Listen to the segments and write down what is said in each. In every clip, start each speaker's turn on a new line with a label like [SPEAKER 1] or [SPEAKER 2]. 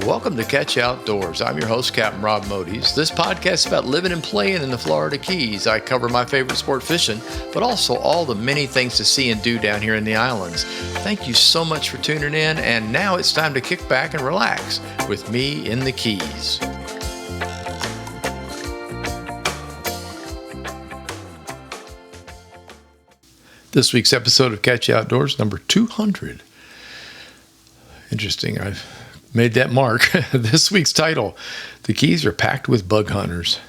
[SPEAKER 1] welcome to Catch Outdoors. I'm your host, Captain Rob Modies. This podcast is about living and playing in the Florida Keys. I cover my favorite sport, fishing, but also all the many things to see and do down here in the islands. Thank you so much for tuning in, and now it's time to kick back and relax with me in the Keys. This week's episode of Catch Outdoors, number 200. Interesting, I've made that mark. This week's title, The Keys Are Packed with Bug Hunters.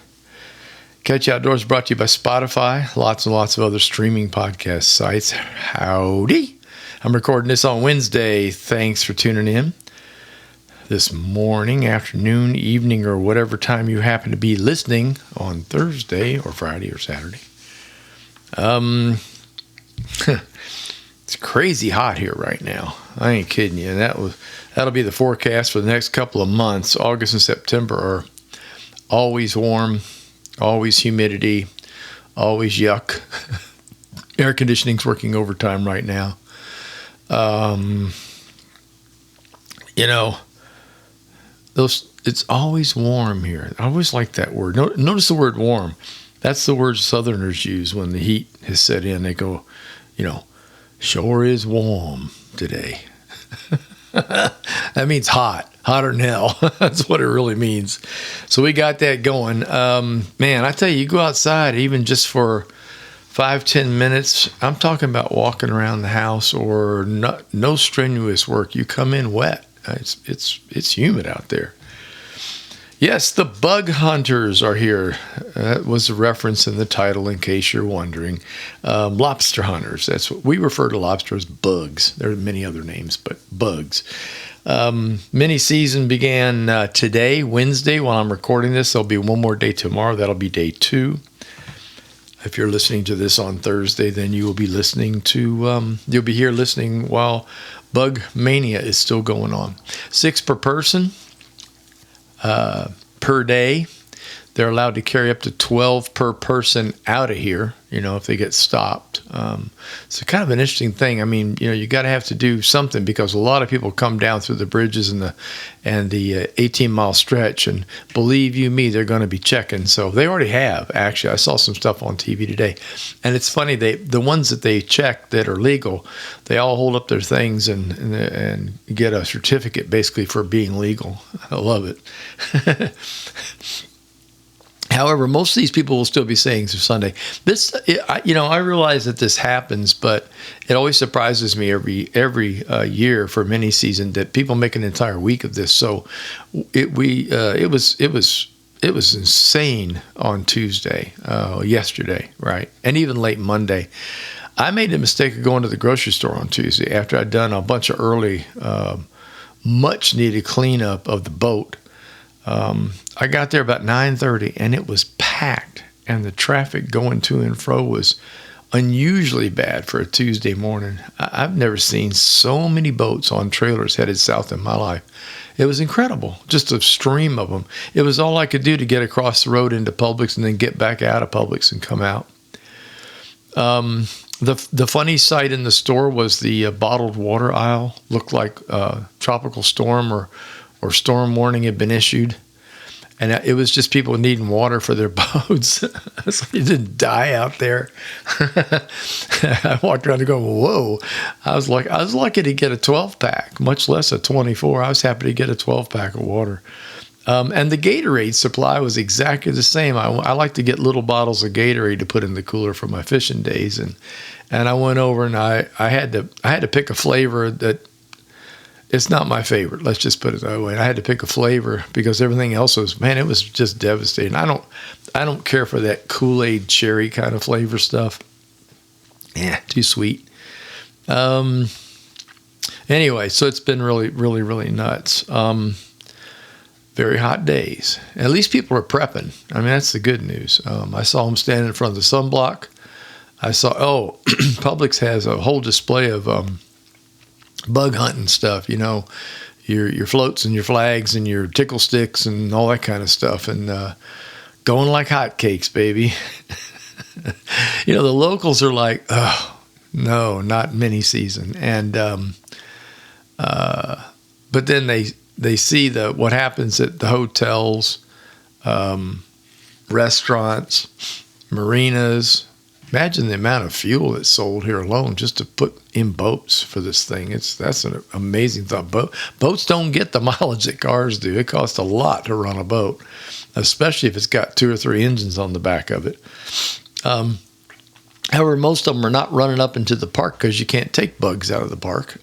[SPEAKER 1] Catch Outdoors brought to you by Spotify, lots and lots of other streaming podcast sites. Howdy. I'm recording this on Wednesday. Thanks for tuning in. This morning, afternoon, evening, or whatever time you happen to be listening on Thursday or Friday or Saturday. It's crazy hot here right now. I ain't kidding you. That'll be the forecast for the next couple of months. August and September are always warm, always humidity, always yuck. Air conditioning's working overtime right now. It's always warm here. I always like that word. Notice the word warm. That's the word Southerners use when the heat has set in. They go, sure is warm today. That means hot, hotter than hell. That's what it really means. So we got that going. Man, I tell you, you go outside even just for 5-10 minutes. I'm talking about walking around the house or no strenuous work. You come in wet. It's humid out there. Yes, the bug hunters are here. That was a reference in the title, in case you're wondering. Lobster hunters. That's what we refer to lobster as bugs. There are many other names, but bugs. Mini season began today, Wednesday. While I'm recording this, there'll be one more day tomorrow. That'll be day 2. If you're listening to this on Thursday, then you will be listening to. You'll be here listening while Bug Mania is still going on. 6 per person. Per day. They're allowed to carry up to 12 per person out of here, if they get stopped. It's kind of an interesting thing. I mean, you got to have to do something because a lot of people come down through the bridges and the 18-mile stretch, and believe you me, they're going to be checking. So they already have, actually. I saw some stuff on TV today. And it's funny, the ones that they check that are legal, they all hold up their things and get a certificate basically for being legal. I love it. However, most of these people will still be saying it's Sunday. I realize that this happens, but it always surprises me every year for mini season that people make an entire week of this. So it was insane on Tuesday, yesterday, right, and even late Monday. I made the mistake of going to the grocery store on Tuesday after I'd done a bunch of early, much needed cleanup of the boat. I got there about 9:30 and it was packed, and the traffic going to and fro was unusually bad for a Tuesday morning. I've never seen so many boats on trailers headed south in my life. It was incredible, just a stream of them. It was all I could do to get across the road into Publix and then get back out of Publix and come out. The funny sight in the store was the bottled water aisle. Looked like a tropical storm or storm warning had been issued. And it was just people needing water for their boats. So you didn't die out there. I walked around and go, whoa. I was lucky to get a 12-pack, much less a 24. I was happy to get a 12-pack of water. And the Gatorade supply was exactly the same. I like to get little bottles of Gatorade to put in the cooler for my fishing days. And I went over and I had to pick a flavor that it's not my favorite. Let's just put it that way. I had to pick a flavor because everything else it was just devastating. I don't care for that Kool-Aid cherry kind of flavor stuff. Yeah, too sweet. Anyway, so it's been really, really, really nuts. Very hot days. At least people are prepping. I mean, that's the good news. I saw them standing in front of the sunblock. I saw, Publix has a whole display of bug hunting stuff, your floats and your flags and your tickle sticks and all that kind of stuff, and going like hotcakes, baby. The locals are like, oh, no, not mini season. And but then they see what happens at the hotels, restaurants, marinas. Imagine the amount of fuel that's sold here alone just to put in boats for this thing. That's an amazing thought. Boats don't get the mileage that cars do. It costs a lot to run a boat, especially if it's got 2 or 3 engines on the back of it. However, most of them are not running up into the park because you can't take bugs out of the park.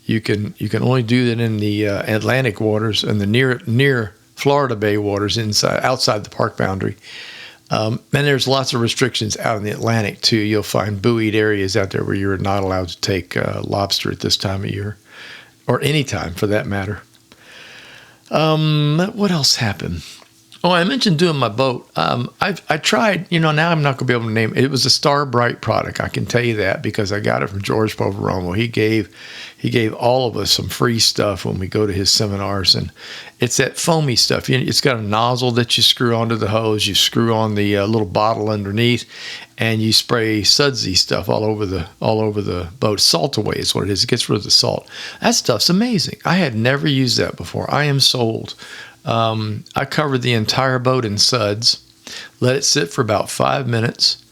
[SPEAKER 1] You can only do that in the Atlantic waters and the near Florida Bay waters outside the park boundary. And there's lots of restrictions out in the Atlantic too. You'll find buoyed areas out there where you're not allowed to take lobster at this time of year, or any time for that matter. What else happened? Oh, I mentioned doing my boat. I tried, now I'm not going to be able to name it. It was a Star Bright product. I can tell you that because I got it from George Poveromo. He gave all of us some free stuff when we go to his seminars. And it's that foamy stuff. It's got a nozzle that you screw onto the hose. You screw on the little bottle underneath, and you spray sudsy stuff all over the boat. Salt away is what it is. It gets rid of the salt. That stuff's amazing. I had never used that before. I am sold. I covered the entire boat in suds, let it sit for about 5 minutes,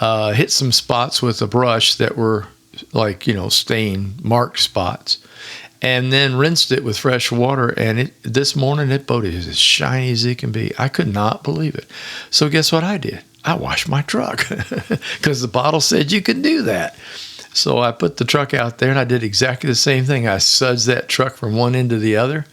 [SPEAKER 1] hit some spots with a brush that were like, stained, marked spots, and then rinsed it with fresh water. And this morning, that boat is as shiny as it can be. I could not believe it. So guess what I did? I washed my truck because the bottle said you could do that. So I put the truck out there and I did exactly the same thing. I sudsed that truck from one end to the other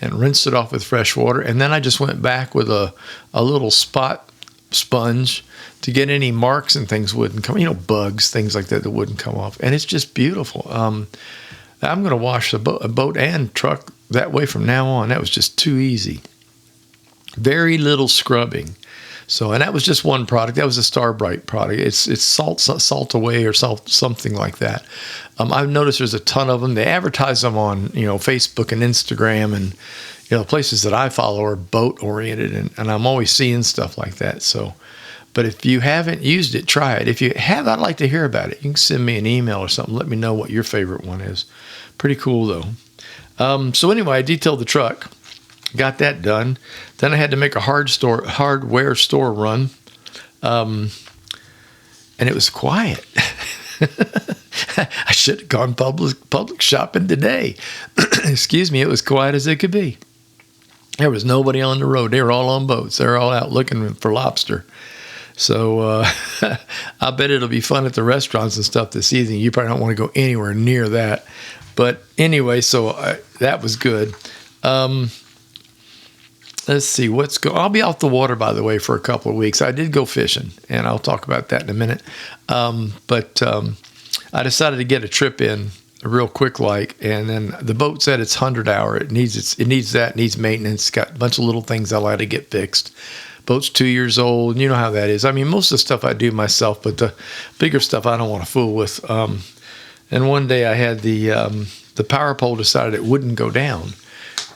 [SPEAKER 1] and rinsed it off with fresh water. And then I just went back with a little spot sponge to get any marks and things wouldn't come, bugs, things like that wouldn't come off. And it's just beautiful. I'm going to wash the boat and truck that way from now on. That was just too easy. Very little scrubbing. So, and that was just one product. That was a Star Bright product. It's salt away or something like that. I've noticed there's a ton of them. They advertise them on Facebook and Instagram, and places that I follow are boat oriented, and I'm always seeing stuff like that. So, but if you haven't used it, try it. If you have, I'd like to hear about it. You can send me an email or something. Let me know what your favorite one is. Pretty cool though. So anyway, I detailed the truck. Got that done. Then I had to make a hardware store run, and it was quiet. I should have gone public shopping today. Excuse me. It was quiet as it could be. There was nobody on the road. They were all on boats. They were all out looking for lobster. So I bet it'll be fun at the restaurants and stuff this evening. You probably don't want to go anywhere near that. But anyway, so that was good. Let's see I'll be off the water, by the way, for a couple of weeks. I did go fishing, and I'll talk about that in a minute. But I decided to get a trip in real quick, and then the boat said it's 100 hour. It needs maintenance. It's got a bunch of little things I like to get fixed. Boat's 2 years old. You know how that is. I mean, most of the stuff I do myself, but the bigger stuff I don't want to fool with. And one day I had the power pole decided it wouldn't go down.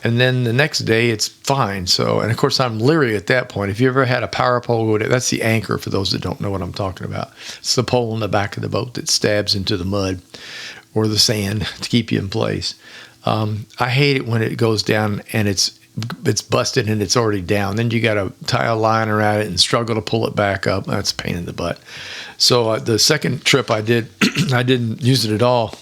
[SPEAKER 1] And then the next day, it's fine. So, and of course, I'm leery at that point. If you ever had a power pole go down, that's the anchor for those that don't know what I'm talking about. It's the pole in the back of the boat that stabs into the mud or the sand to keep you in place. I hate it when it goes down and it's busted and it's already down. Then you got to tie a line around it and struggle to pull it back up. That's a pain in the butt. So the second trip I did, I didn't use it at all.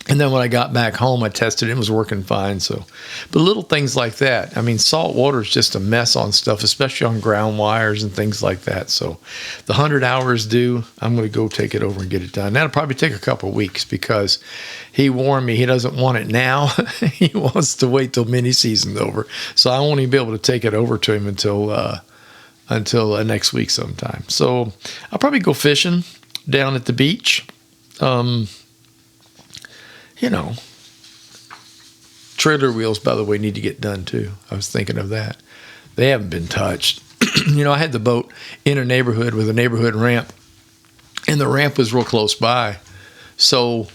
[SPEAKER 1] And then when I got back home, I tested it. It was working fine. So, but little things like that. I mean, salt water is just a mess on stuff, especially on ground wires and things like that. So the 100 hours due, I'm going to go take it over and get it done. That'll probably take a couple of weeks because he warned me he doesn't want it now. He wants to wait till mini season's over. So I won't even be able to take it over to him until next week sometime. So I'll probably go fishing down at the beach. Trailer wheels, by the way, need to get done too. I was thinking of that. They haven't been touched. I had the boat in a neighborhood with a neighborhood ramp, and the ramp was real close by. So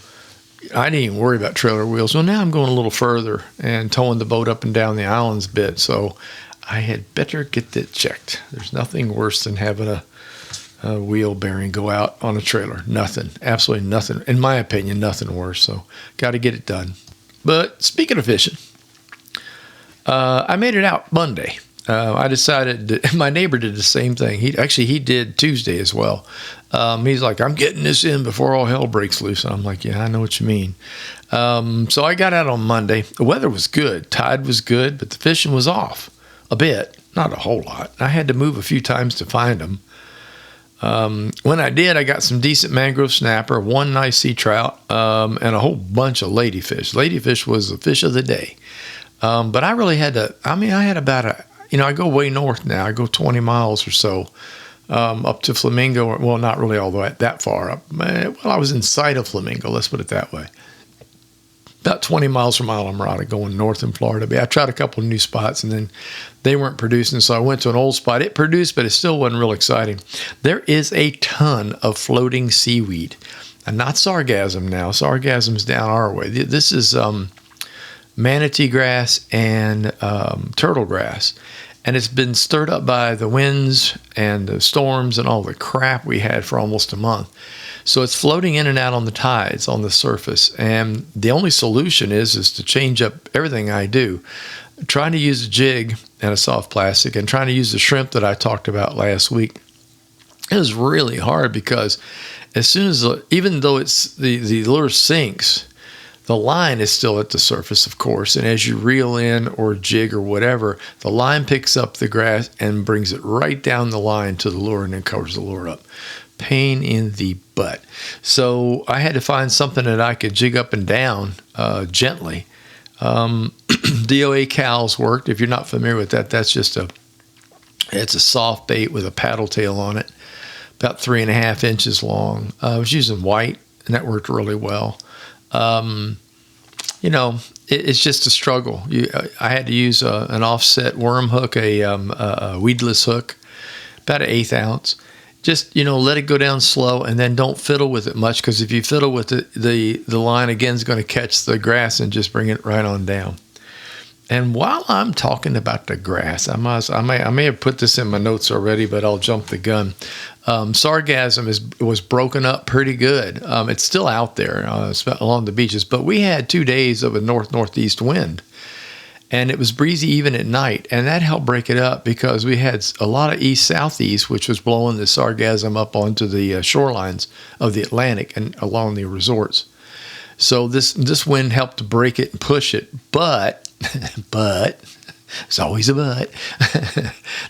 [SPEAKER 1] I didn't even worry about trailer wheels. Well, now I'm going a little further and towing the boat up and down the islands a bit. So I had better get that checked. There's nothing worse than having a wheel bearing go out on a trailer. Nothing. Absolutely nothing. In my opinion, nothing worse. So got to get it done. But speaking of fishing, I made it out Monday. I decided that my neighbor did the same thing. He did Tuesday as well. He's like, I'm getting this in before all hell breaks loose. And I'm like, yeah, I know what you mean. So I got out on Monday. The weather was good. Tide was good, but the fishing was off a bit, not a whole lot. I had to move a few times to find them. When I did, I got some decent mangrove snapper, one nice sea trout, and a whole bunch of ladyfish. Ladyfish was the fish of the day. But I really had to, I had about I go way north now. I go 20 miles or so up to Flamingo. Well, not really all the way that far up. Well, I was in sight of Flamingo, let's put it that way. About 20 miles from Islamorada going north in Florida Bay. I tried a couple of new spots, and then they weren't producing, so I went to an old spot. It produced, but it still wasn't real exciting. There is a ton of floating seaweed, and not sargassum now. Sargassum's down our way. This is manatee grass and turtle grass, and it's been stirred up by the winds and the storms and all the crap we had for almost a month. So it's floating in and out on the tides on the surface, and the only solution is to change up everything I do. Trying to use a jig and a soft plastic, and trying to use the shrimp that I talked about last week. It was really hard because as soon as, even though it's the lure sinks, the line is still at the surface, of course, and as you reel in or jig or whatever, the line picks up the grass and brings it right down the line to the lure and then covers the lure up. Pain in the butt. So I had to find something that I could jig up and down gently. DOA cows worked. If you're not familiar with that, that's just it's a soft bait with a paddle tail on it, about 3.5 inches long. I was using white, and that worked really well. It's just a struggle. I had to use an offset worm hook, a weedless hook, about 1/8 ounce. Just, let it go down slow, and then don't fiddle with it much, because if you fiddle with it, the line again is going to catch the grass and just bring it right on down. And while I'm talking about the grass, I may have put this in my notes already, but I'll jump the gun. Sargassum was broken up pretty good. It's still out there along the beaches, but we had 2 days of a north-northeast wind, and it was breezy even at night, and that helped break it up because we had a lot of east-southeast, which was blowing the sargassum up onto the shorelines of the Atlantic and along the resorts. So this wind helped to break it and push it, but it's always a but.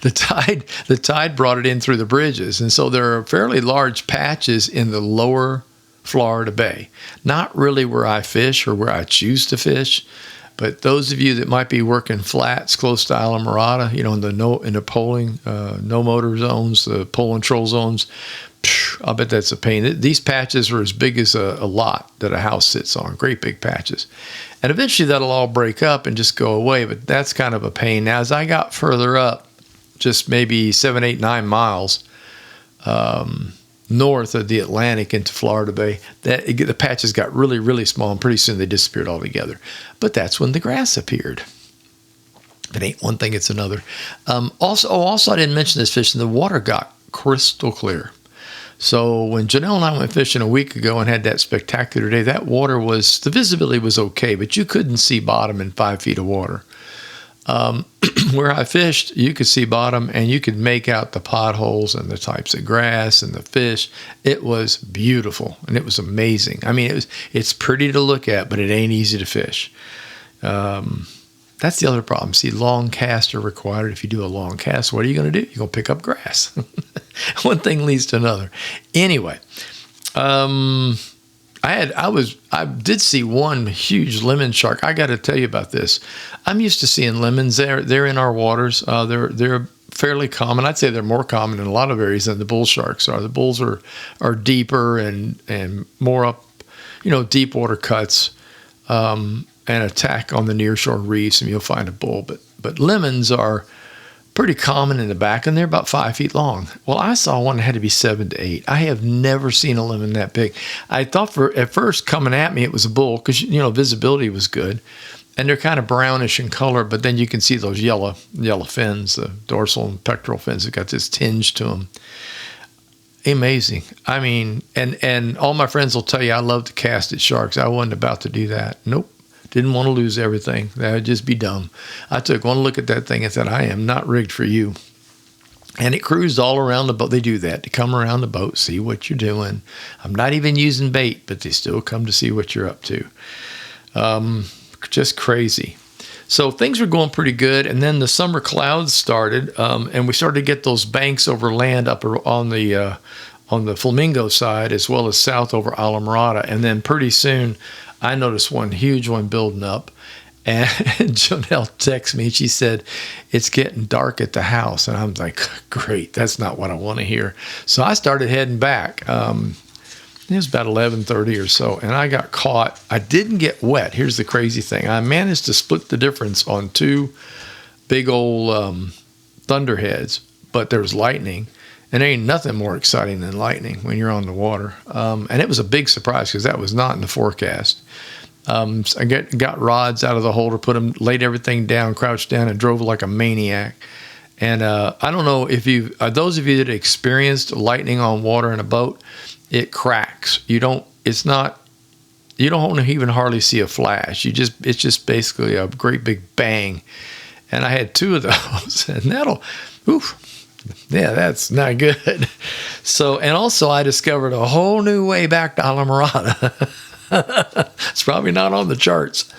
[SPEAKER 1] The tide brought it in through the bridges, and so there are fairly large patches in the lower Florida Bay. Not really where I fish or where I choose to fish, but those of you that might be working flats close to Islamorada, in the poling, no motor zones, the pole and troll zones, I bet that's a pain. These patches are as big as a lot that a house sits on, great big patches. And eventually that'll all break up and just go away, but that's kind of a pain. Now, as I got further up, just maybe 7, 8, 9 miles north of the Atlantic into Florida Bay, the patches got really, really small, and pretty soon they disappeared altogether. But that's when the grass appeared. If it ain't one thing, it's another. Also, I didn't mention this fishing. The water got crystal clear. So when Janelle and I went fishing a week ago and had that spectacular day, that water the visibility was okay, but you couldn't see bottom in 5 feet of water. Where I fished, you could see bottom, and you could make out the potholes and the types of grass and the fish. It was beautiful, and it was amazing. It's pretty to look at, but it ain't easy to fish. That's the other problem. See, long casts are required. If you do a long cast, what are you going to do? You're going to pick up grass. One thing leads to another. Anyway, I did see one huge lemon shark. I got to tell you about this. I'm used to seeing lemons. They're in our waters. They're fairly common. I'd say they're more common in a lot of areas than the bull sharks are. The bulls are deeper and more up, deep water cuts. And attack on the nearshore reefs, and you'll find a bull. But lemons are pretty common in the back, and they're about 5 feet long. Well, I saw one that had to be 7 to 8. I have never seen a lemon that big. I thought at first coming at me it was a bull because visibility was good, and they're kind of brownish in color. But then you can see those yellow fins, the dorsal and pectoral fins. Have got this tinge to them. Amazing. And all my friends will tell you I love to cast at sharks. I wasn't about to do that. Nope. Didn't want to lose everything. That would just be dumb. I took one look at that thing and said, I am not rigged for you. And it cruised all around the boat. They do that. They come around the boat, see what you're doing. I'm not even using bait, but they still come to see what you're up to. Just crazy. So things were going pretty good. And then the summer clouds started, and we started to get those banks over land up on the Flamingo side, as well as south over Alamorada. And then pretty soon, I noticed one huge one building up. And Jonelle texted me, and she said, it's getting dark at the house. And I'm like, great, that's not what I want to hear. So I started heading back. It was about 11:30 or so, and I got caught. I didn't get wet. Here's the crazy thing. I managed to split the difference on two big old thunderheads, but there was lightning. And there ain't nothing more exciting than lightning when you're on the water. And it was a big surprise because that was not in the forecast. So I got rods out of the holder, laid everything down, crouched down, and drove like a maniac. And I don't know if those of you that experienced lightning on water in a boat, it cracks. You don't even hardly see a flash. It's just basically a great big bang. And I had two of those, and that's not good. So, and also I discovered a whole new way back to Alamorada. It's probably not on the charts.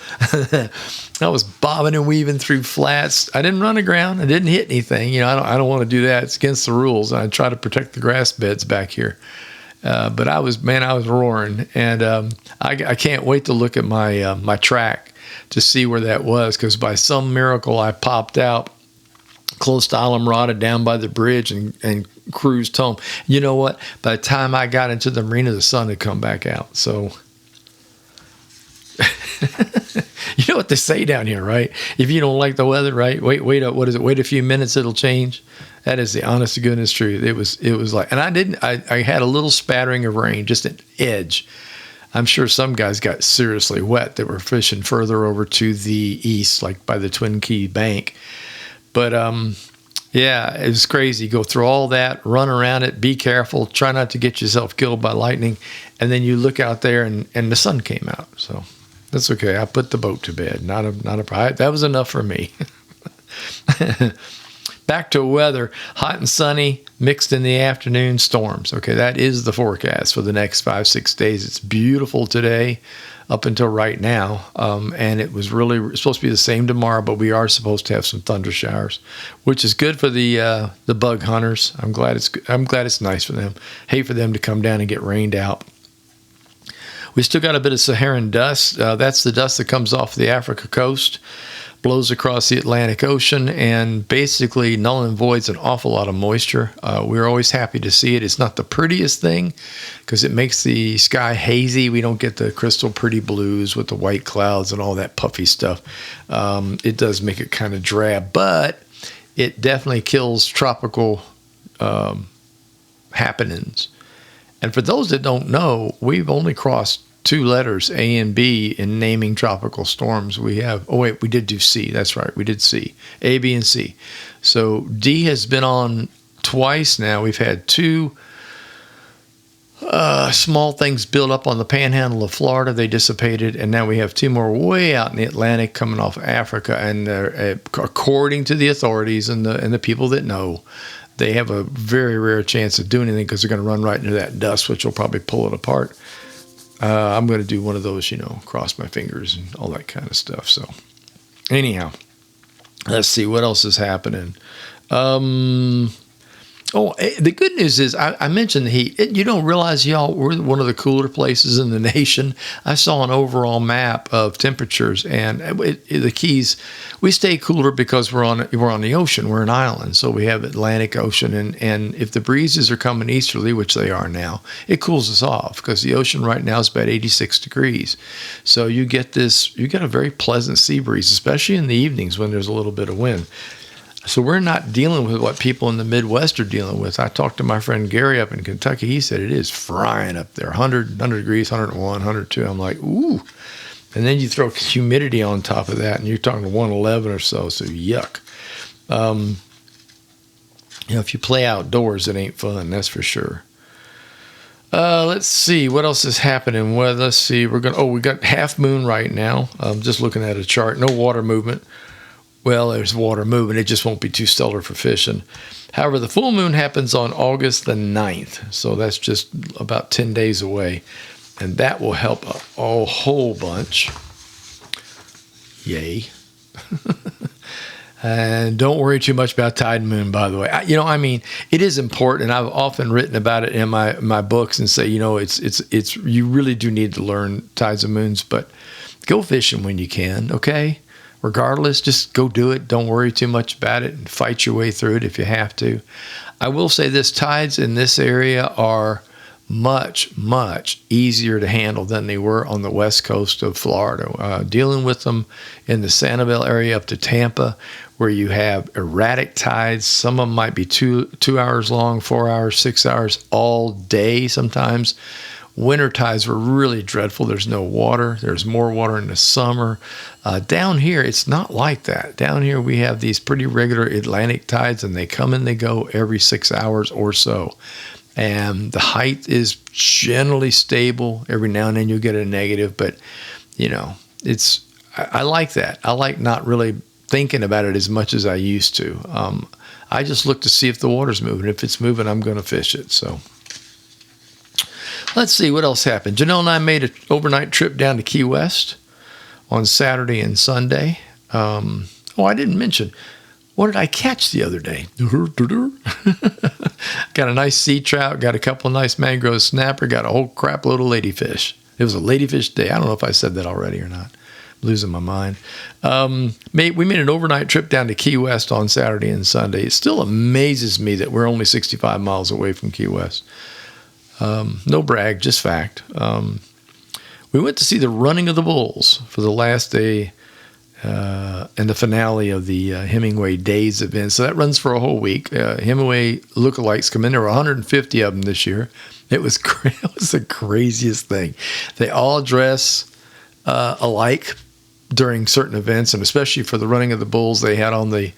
[SPEAKER 1] I was bobbing and weaving through flats. I didn't run aground. I didn't hit anything. I don't want to do that. It's against the rules. I try to protect the grass beds back here. But I was roaring, and I can't wait to look at my track to see where that was, because by some miracle I popped out close to Alamorada down by the bridge and cruised home. You know what? By the time I got into the marina, the sun had come back out. So you know what they say down here, right? If you don't like the weather, right? Wait up. What is it? Wait a few minutes, it'll change. That is the honest to goodness truth. It was like, and I had a little spattering of rain, just an edge. I'm sure some guys got seriously wet that were fishing further over to the east, like by the Twin Key Bank. But yeah, it was crazy. Go through all that, run around it, be careful, try not to get yourself killed by lightning. And then you look out there and the sun came out. So that's okay. I put the boat to bed. Not a problem. That was enough for me. Back to weather, hot and sunny, mixed in the afternoon, storms. Okay, that is the forecast for the next 5-6 days. It's beautiful today up until right now, and it was really supposed to be the same tomorrow, but we are supposed to have some thunder showers, which is good for the bug hunters. I'm glad it's nice for them. Hate for them to come down and get rained out. We still got a bit of Saharan dust. That's the dust that comes off the Africa coast, blows across the Atlantic Ocean, and basically null and voids an awful lot of moisture. We're always happy to see it. It's not the prettiest thing because it makes the sky hazy. We don't get the crystal pretty blues with the white clouds and all that puffy stuff. It does make it kind of drab, but it definitely kills tropical happenings. And for those that don't know, we've only crossed two letters, A and B, in naming tropical storms. We did do C. That's right. We did C. A, B, and C. So D has been on twice now. We've had two small things build up on the panhandle of Florida. They dissipated. And now we have two more way out in the Atlantic coming off Africa. And according to the authorities and the people that know, they have a very rare chance of doing anything because they're going to run right into that dust, which will probably pull it apart. I'm going to do one of those, cross my fingers and all that kind of stuff. So anyhow, let's see what else is happening. The good news is I mentioned the heat. You don't realize, y'all, we're one of the cooler places in the nation. I saw an overall map of temperatures, and the Keys, we stay cooler because we're on the ocean. We're an island, so we have Atlantic Ocean, and if the breezes are coming easterly, which they are now, it cools us off because the ocean right now is about 86 degrees. So you get a very pleasant sea breeze, especially in the evenings when there's a little bit of wind. So we're not dealing with what people in the Midwest are dealing with. I talked to my friend Gary up in Kentucky. He said it is frying up there, 100 degrees, 101, 102. I'm like, ooh. And then you throw humidity on top of that, and you're talking 111 or so, yuck. If you play outdoors, it ain't fun, that's for sure. Let's see what else is happening. Well, let's see. We got half moon right now. I'm just looking at a chart. No water movement. Well, there's water moving. It just won't be too stellar for fishing. However, the full moon happens on August the 9th. So that's just about 10 days away. And that will help a whole bunch. Yay. And don't worry too much about tide and moon, by the way. It is important, and I've often written about it in my books and say, it's you really do need to learn tides and moons, but go fishing when you can, okay? Regardless, just go do it. Don't worry too much about it and fight your way through it if you have to. I will say this, tides in this area are much, much easier to handle than they were on the west coast of Florida. Dealing with them in the Sanibel area up to Tampa, where you have erratic tides. Some of them might be 2 hours long, 4 hours, 6 hours, all day sometimes. Winter tides were really dreadful. There's no water. There's more water in the summer. Down here, it's not like that. Down here, we have these pretty regular Atlantic tides, and they come and they go every 6 hours or so. And the height is generally stable. Every now and then you'll get a negative, but I like that. I like not really thinking about it as much as I used to. I just look to see if the water's moving. If it's moving, I'm going to fish it. So let's see what else happened. Janelle and I made an overnight trip down to Key West on Saturday and Sunday. I didn't mention, what did I catch the other day? Got a nice sea trout, got a couple of nice mangrove snapper, got a whole crap load of ladyfish. It was a ladyfish day. I don't know if I said that already or not. I'm losing my mind. We made an overnight trip down to Key West on Saturday and Sunday. It still amazes me that we're only 65 miles away from Key West. No brag, just fact. We went to see the running of the bulls for the last day and the finale of the Hemingway Days event. So that runs for a whole week. Hemingway lookalikes come in. There were 150 of them this year. It was the craziest thing. They all dress alike during certain events, and especially for the running of the bulls, they had on the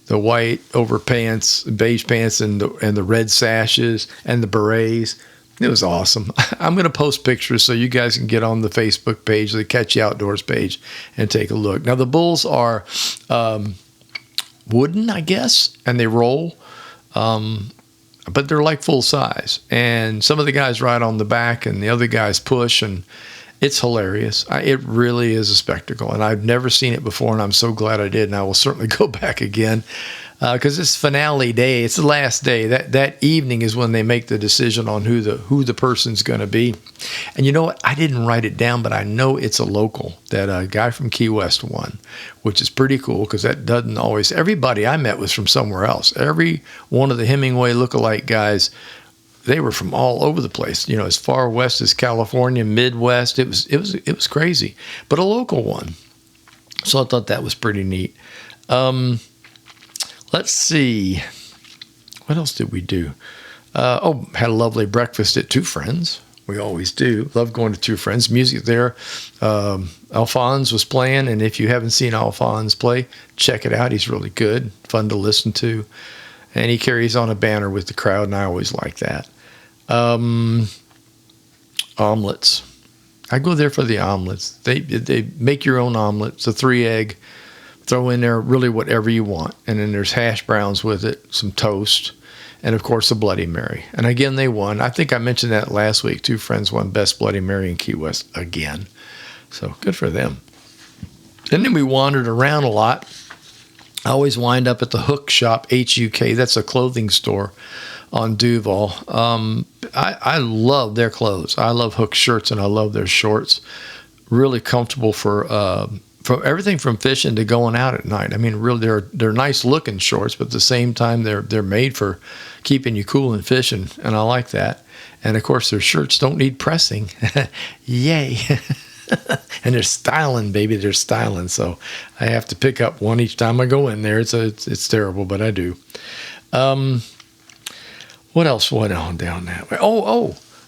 [SPEAKER 1] white overpants, beige pants, and the red sashes and the berets. It was awesome. I'm going to post pictures so you guys can get on the Facebook page, the Catch You Outdoors page, and take a look. Now, the bulls are wooden, I guess, and they roll, but they're like full size. And some of the guys ride on the back, and the other guys push, and it's hilarious. It really is a spectacle, and I've never seen it before, and I'm so glad I did, and I will certainly go back again. Because it's finale day, it's the last day. That evening is when they make the decision on who the person's going to be. And you know what? I didn't write it down, but I know it's a local. That guy from Key West won, which is pretty cool because that doesn't always. Everybody I met was from somewhere else. Every one of the Hemingway lookalike guys, they were from all over the place. As far west as California, Midwest. It was crazy, but a local one. So I thought that was pretty neat. Let's see. What else did we do? Had a lovely breakfast at Two Friends. We always do. Love going to Two Friends. Music there. Alphonse was playing, and if you haven't seen Alphonse play, check it out. He's really good. Fun to listen to. And he carries on a banner with the crowd, and I always like that. Omelets. I go there for the omelets. They make your own omelet. It's a 3-egg. Throw in there really whatever you want. And then there's hash browns with it, some toast, and of course a Bloody Mary. And again, they won. I think I mentioned that last week. Two Friends won Best Bloody Mary in Key West again. So good for them. And then we wandered around a lot. I always wind up at the Hook Shop, H-U-K. That's a clothing store on Duval. I love their clothes. I love Hook shirts, and I love their shorts. Really comfortable for everything from fishing to going out at night. I mean, really, they're nice looking shorts, but at the same time, they're made for keeping you cool and fishing, and I like that. And of course, their shirts don't need pressing. Yay! And they're styling, baby. They're styling. So I have to pick up one each time I go in there. It's terrible, but I do. What else went on down that way?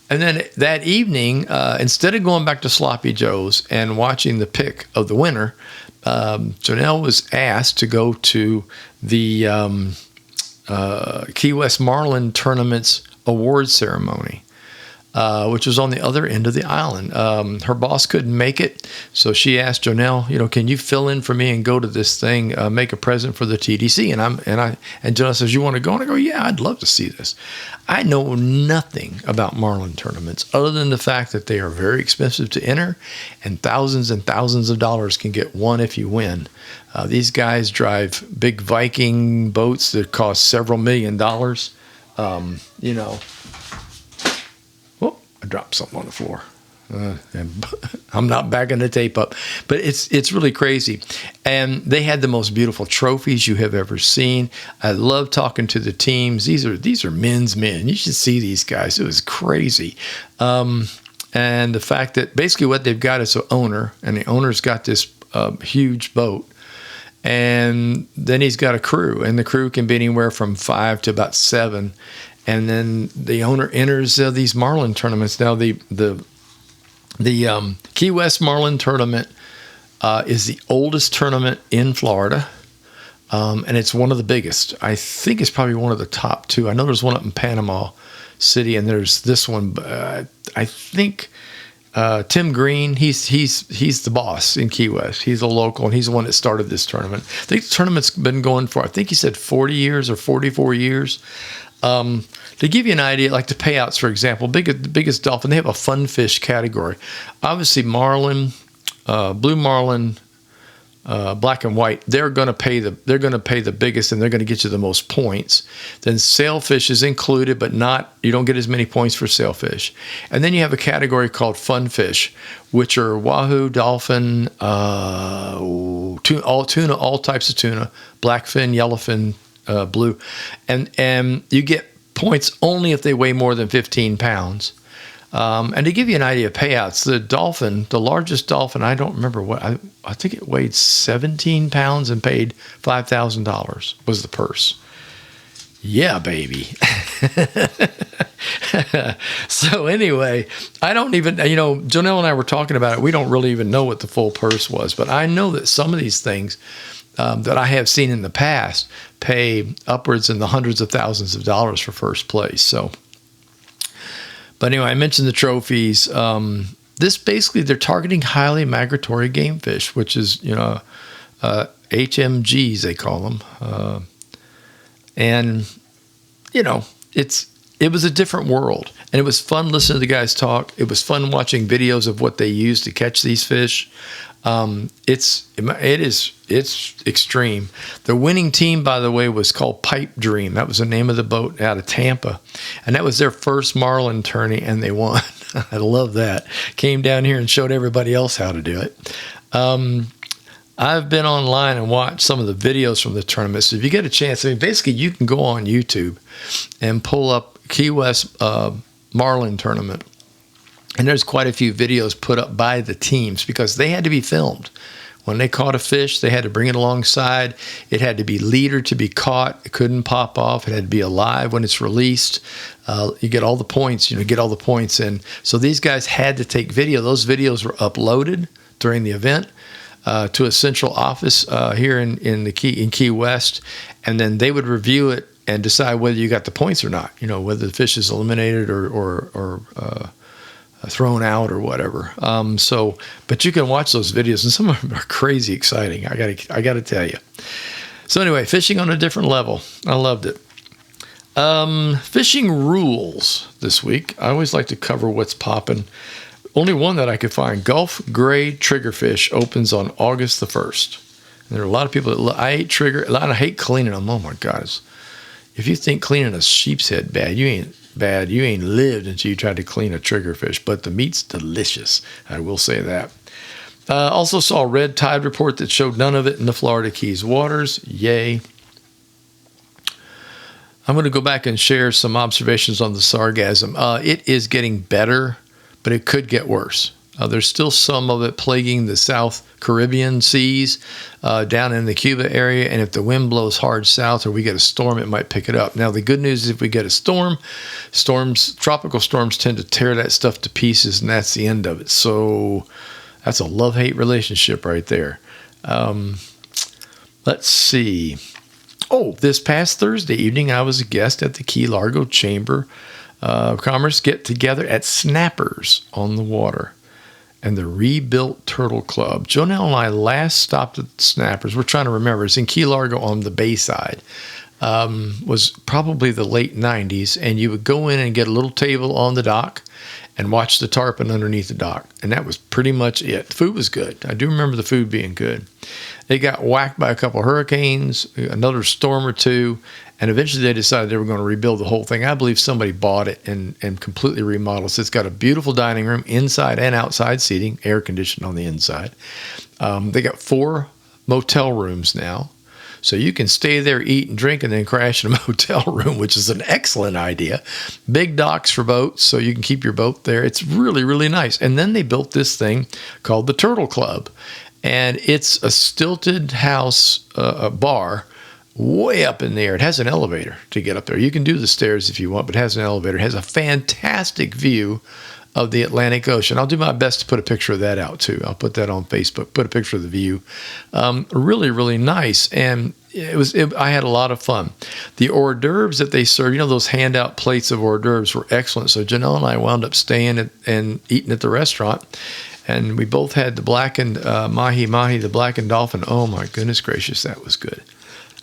[SPEAKER 1] And then that evening, instead of going back to Sloppy Joe's and watching the pick of the winner, Janelle was asked to go to the Key West Marlin Tournament's award ceremony. which was on the other end of the island. Her boss couldn't make it, so she asked Jonelle, can you fill in for me and go to this thing, make a present for the TDC? And Jonelle says, you want to go? And I go, yeah, I'd love to see this. I know nothing about marlin tournaments other than the fact that they are very expensive to enter, and thousands of dollars can get won if you win. These guys drive big Viking boats that cost several $1 million. I dropped something on the floor. And I'm not backing the tape up, but it's really crazy. And they had the most beautiful trophies you have ever seen. I love talking to the teams. These are men's men. You should see these guys. It was crazy. And the fact that basically what they've got is an owner, and the owner's got this huge boat. And then he's got a crew, and the crew can be anywhere from 5 to about 7. And then the owner enters these marlin tournaments. Now, the Key West Marlin Tournament is the oldest tournament in Florida, and it's one of the biggest. I think it's probably one of the top 2. I know there's one up in Panama City, and there's this one. I think Tim Green, he's the boss in Key West. He's a local, and he's the one that started this tournament. I think the tournament's been going for, I think he said 40 years or 44 years. To give you an idea, like the payouts, for example, the biggest dolphin, they have a fun fish category. Obviously, marlin, blue marlin, black and white, they're going to pay the biggest, and they're going to get you the most points. Then sailfish is included, but you don't get as many points for sailfish. And then you have a category called fun fish, which are wahoo, dolphin, tuna, all types of tuna, blackfin, yellowfin, blue, and you get points only if they weigh more than 15 pounds. And to give you an idea of payouts, the largest dolphin, I don't remember what, I think it weighed 17 pounds and paid $5,000 was the purse. Yeah, baby. So anyway, I don't even, Jonelle and I were talking about it. We don't really even know what the full purse was, but I know that some of these things that I have seen in the past pay upwards in the hundreds of thousands of dollars for first place. So, but anyway, I mentioned the trophies. This basically, they're targeting highly migratory game fish, which is, HMGs, they call them. And, it was a different world, and it was fun listening to the guys talk. It was fun watching videos of what they use to catch these fish. It's extreme. The winning team, by the way, was called Pipe Dream. That was the name of the boat out of Tampa, and that was their first marlin tourney, and they won. I love that. Came down here and showed everybody else how to do it. I've been online and watched some of the videos from the tournament. So if you get a chance, basically you can go on YouTube and pull up Key West Marlin Tournament. And there's quite a few videos put up by the teams because they had to be filmed. When they caught a fish, they had to bring it alongside. It had to be leadered to be caught. It couldn't pop off. It had to be alive when it's released. You get all the points, And so these guys had to take video. Those videos were uploaded during the event to a central office here in Key West. And then they would review it and decide whether you got the points or not, whether the fish is eliminated or thrown out or whatever. But you can watch those videos, and some of them are crazy exciting. I gotta tell you. So anyway, fishing on a different level. I loved it. Fishing rules this week. I always like to cover what's popping. Only one that I could find. Gulf Gray Triggerfish opens on August the 1st. And there are a lot of people that I hate cleaning them. Oh my God. If you think cleaning a sheep's head bad, you ain't lived until you tried to clean a triggerfish, but the meat's delicious. I will say that. Also saw a red tide report that showed none of it in the Florida Keys waters. Yay. I'm going to go back and share some observations on the sargassum. It is getting better, but it could get worse. There's still some of it plaguing the South Caribbean seas down in the Cuba area, and if the wind blows hard south or we get a storm, it might pick it up. Now, the good news is if we get a storm, tropical storms tend to tear that stuff to pieces, and that's the end of it. So that's a love-hate relationship right there. Let's see. Oh, this past Thursday evening, I was a guest at the Key Largo Chamber Commerce get together at Snappers on the Water and the Rebuilt Turtle Club. Jonelle and I last stopped at Snappers. We're trying to remember. It's in Key Largo on the Bayside. Was probably the late 90s, and you would go in and get a little table on the dock and watch the tarpon underneath the dock, and that was pretty much it. The food was good. I do remember the food being good. They got whacked by a couple of hurricanes, another storm or two, and eventually they decided they were going to rebuild the whole thing. I believe somebody bought it and completely remodeled. So it's got a beautiful dining room, inside and outside seating, air conditioned on the inside. They got 4 motel rooms now. So you can stay there, eat and drink, and then crash in a motel room, which is an excellent idea. Big docks for boats, so you can keep your boat there. It's really, really nice. And then they built this thing called the Turtle Club. And it's a stilted house, a bar, way up in the air. It has an elevator to get up there. You can do the stairs if you want, but it has an elevator. It has a fantastic view of the Atlantic Ocean. I'll do my best to put a picture of that out too. I'll put that on Facebook, put a picture of the view. Really, really nice. And I had a lot of fun. The hors d'oeuvres that they serve, those handout plates of hors d'oeuvres were excellent. So Janelle and I wound up staying and eating at the restaurant. And we both had the blackened mahi-mahi, the blackened dolphin. Oh my goodness gracious, that was good.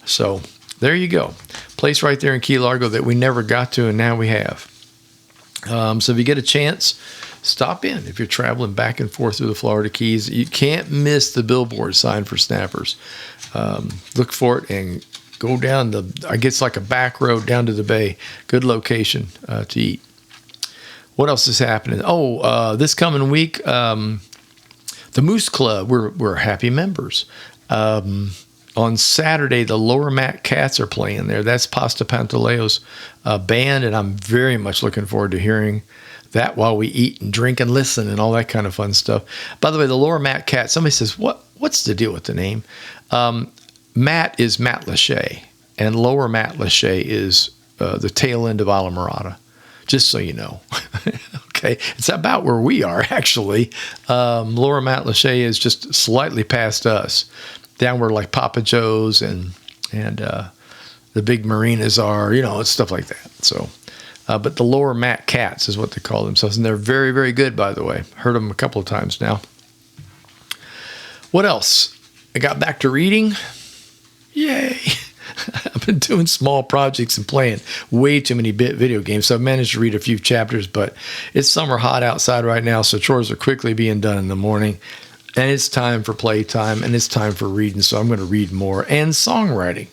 [SPEAKER 1] So there you go. Place right there in Key Largo that we never got to, and now we have. So if you get a chance, stop in. If you're traveling back and forth through the Florida Keys, you can't miss the billboard sign for Snappers. Look for it and go down I guess like a back road down to the bay. Good location to eat. What else is happening? This coming week, the Moose Club, we're happy members. On Saturday, the Lower Mat Cats are playing there. That's Pasta Pantaleo's band, and I'm very much looking forward to hearing that while we eat and drink and listen and all that kind of fun stuff. By the way, the Lower Mat Cats, somebody says, what's the deal with the name? Matt is Matt Lachey, and Lower Matt Lachey is the tail end of Alamorada, just so you know. Okay, it's about where we are, actually. Lower Matt Lachey is just slightly past us. Down where like Papa Joe's and the big marinas are, it's stuff like that. So, but the Lower Mat Cats is what they call themselves, and they're very, very good, by the way. Heard them a couple of times now. What else? I got back to reading. Yay! I've been doing small projects and playing way too many video games, so I've managed to read a few chapters, but it's summer hot outside right now, so chores are quickly being done in the morning. And it's time for playtime, and it's time for reading, so I'm going to read more. And songwriting.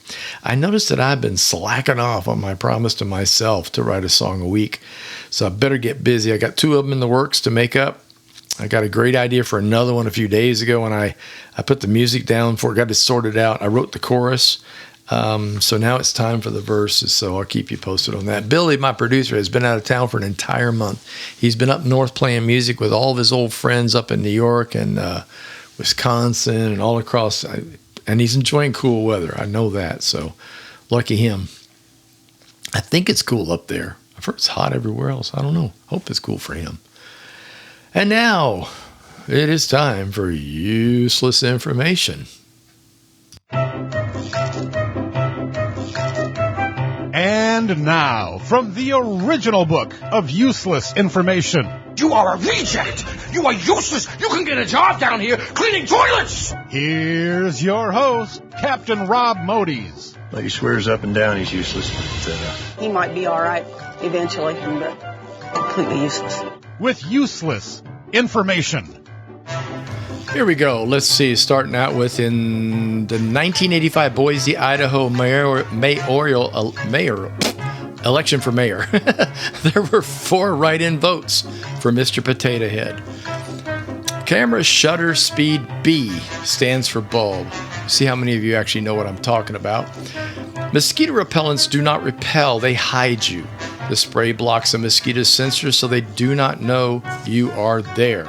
[SPEAKER 1] I noticed that I've been slacking off on my promise to myself to write a song a week, so I better get busy. I got 2 of them in the works to make up. I got a great idea for another one a few days ago, and I put the music down for it, got it sorted out. I wrote the chorus, so now it's time for the verses, so I'll keep you posted on that. Billy, my producer, has been out of town for an entire month. He's been up north playing music with all of his old friends up in New York and Wisconsin and all across, and he's enjoying cool weather. I know that, so lucky him. I think it's cool up there. I've heard it's hot everywhere else. I don't know. Hope it's cool for him. And now it is time for useless information.
[SPEAKER 2] And now, from the original book of useless information.
[SPEAKER 3] You are a reject! You are useless! You can get a job down here cleaning toilets!
[SPEAKER 2] Here's your host, Captain Rob Modies.
[SPEAKER 4] Well, he swears up and down he's useless, but
[SPEAKER 5] he might be all right eventually, but completely useless.
[SPEAKER 2] With useless information.
[SPEAKER 1] Here we go. Let's see. Starting out with in the 1985 Boise, Idaho mayor election for mayor. There were 4 write-in votes for Mr. Potato Head. Camera shutter speed B stands for bulb. See how many of you actually know what I'm talking about. Mosquito repellents do not repel, they hide you. The spray blocks a mosquito's sensors so they do not know you are there.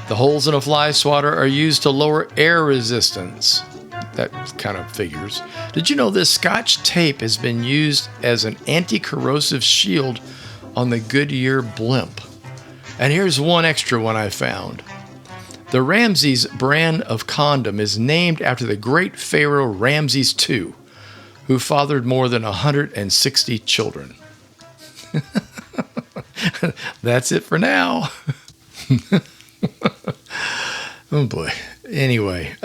[SPEAKER 1] The holes in a fly swatter are used to lower air resistance. That kind of figures. Did you know this Scotch tape has been used as an anti-corrosive shield on the Goodyear blimp? And here's one extra one I found. The Ramses brand of condom is named after the great pharaoh Ramses II, who fathered more than 160 children. That's it for now. Oh boy. Anyway,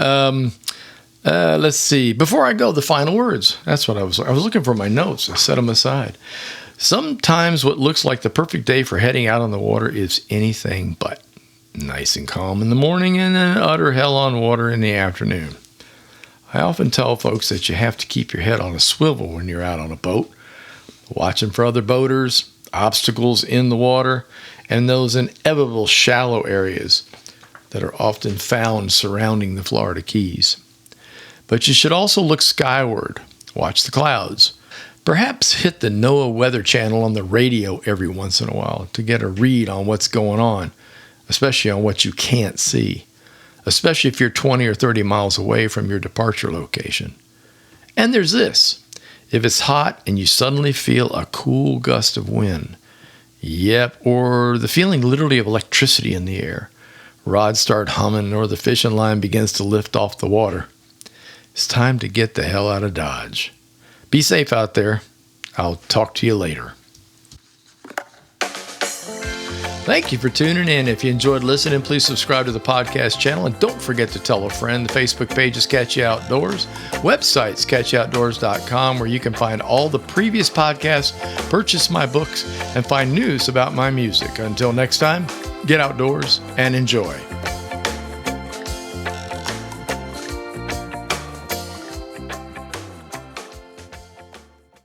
[SPEAKER 1] let's see. Before I go, the final words. That's what I was looking for my notes. I set them aside. Sometimes what looks like the perfect day for heading out on the water is anything but. Nice and calm in the morning and then utter hell on water in the afternoon. I often tell folks that you have to keep your head on a swivel when you're out on a boat, watching for other boaters, obstacles in the water, and those inevitable shallow areas that are often found surrounding the Florida Keys. But you should also look skyward, watch the clouds, perhaps hit the NOAA Weather Channel on the radio every once in a while to get a read on what's going on, especially on what you can't see, especially if you're 20 or 30 miles away from your departure location. And there's this. If it's hot and you suddenly feel a cool gust of wind, or the feeling literally of electricity in the air, rods start humming or the fishing line begins to lift off the water, it's time to get the hell out of Dodge. Be safe out there. I'll talk to you later. Thank you for tuning in. If you enjoyed listening, please subscribe to the podcast channel. And don't forget to tell a friend. The Facebook page is Catchy Outdoors. Website's catchyoutdoors.com, where you can find all the previous podcasts, purchase my books, and find news about my music. Until next time, get outdoors and enjoy.